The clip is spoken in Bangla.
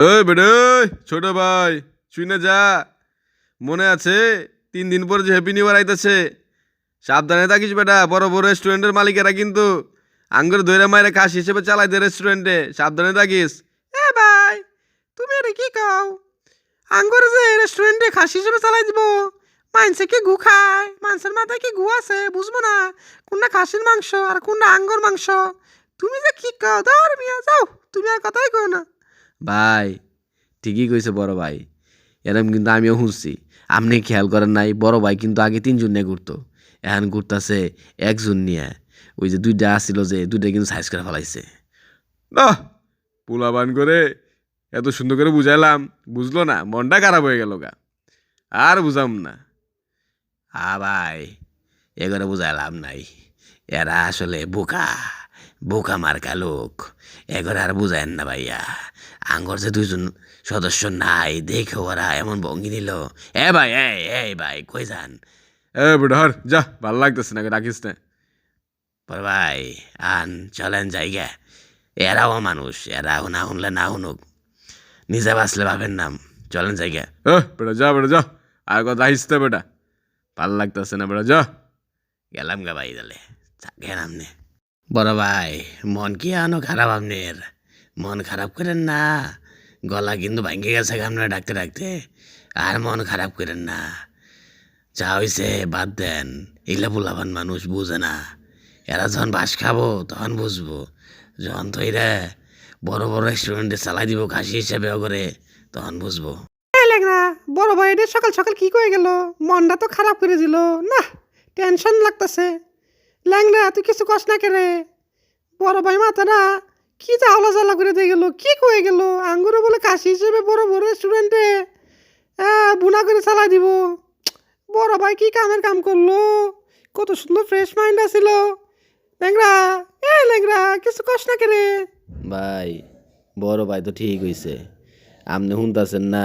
ওই বেড়ে ছোট ভাই, শুনে যা। মনে আছে 3 দিন পর যে হ্যাপি নিউ ইয়ার আইতেছে? সাবধানে থাকিস বেটা, বড় বড় রেস্টুরেন্টের মালিকেরা কিন্তু আঙ্গুর ধরে মায়ের কাজ হিসেবে চালাই দে রেস্টুরেন্টে। সাবধানে থাকিস। এ ভাই, তুমি এটা কি কও? আঙ্গুর যে রেস্টুরেন্টে খাসি হিসেবে চালাই দিব, মাংসে কি গু খায়? মাংসের মাথায় কি গু আছে বুঝবো না? কোনটা খাসির মাংস আর কোনটা আঙ্গুর মাংস? তুমি যে কি কও, ধর মিয়া যাও, তুমি আর কথাই কও না। ভাই ঠিকই কইছে বড় ভাই, এরম কিন্তু আমিও শুনছি। আপনি খেয়াল করেন নাই, বড় ভাই কিন্তু আগে 3 জন নিয়ে ঘুরতো, এখন ঘুরতেছে একজন নিয়ে। ওই যে 2টা আসছিল, যে 2টা কিন্তু সাইজ করে ফেলাইছে। না পোলাবান করে এত সুন্দর করে বুঝাইলাম, বুঝলো না, মনটা খারাপ হয়ে গেল গা। আর বুঝাম না। ভাই এগুলো বুঝাই লাভ নাই, এরা আসলে বোকা, বোকা মার্কা লোক। এগুলো আর বুঝায়েন না ভাইয়া। আঙ্গর যে 2জন সদস্য নাই দেখে ওরা এমন ভঙ্গি নিল। এ ভাই, এই ভাই কই যান? এ বুড়ার যা, ভাল লাগতেছে না, রাখিস না। পর ভাই আন চলেন জায়গা। এরাও মানুষ, এরাও না শুনলে না শুনুক, নিজে বাঁচলে ভাবেন নাম। চলেন জায়গা। বেটা যা, বেটা যা, আর কথা আহিস বেটা, ভাল লাগতেছে না বেটা, যা। গেলাম গা ভাই, তাহলে গেলাম নে। বড় ভাই মন কি আনো খারাপ আপনার? মন খারাপ করেন না, গলা কিন্তু ভাঙ্গে গেছে আপনার ডাকতে ডাকতে। আর মন খারাপ করেন না, যা হয়েছে বাদ দেন। এগুলা পোলাপান মানুষ বুঝে না, এরা যখন বাস খাবো তখন বুঝবো। যখন তো এরা বড় বড় রেস্টুরেন্টে চালাই দিব খাসি হিসেবে করে, তখন বুঝবো। বড় ভাই এটা সকাল সকাল কি করে গেল? মনটা তো খারাপ করে দিল না, টেনশন লাগতেছে। ল্যাংরা তুই কিছু কস না কেরে? বড় ভাই মাথাটা কি জ্বালা জ্বালা করে দিয়ে গেল, কি কয়ে গেল? আঙ্গুরে বলে কাশি হিসেবে বড় বড় রেস্টুরেন্টে বুনা করে চালাই দিব। বড় ভাই কি কামের কাম করলো? কত সুন্দর ফ্রেশ মাইন্ড আছিল। ল্যাংরা, ল্যাংরা কিছু কস না কেরে? ভাই বড় ভাই তো ঠিক হইছে, আপনি শুনতেছেন না?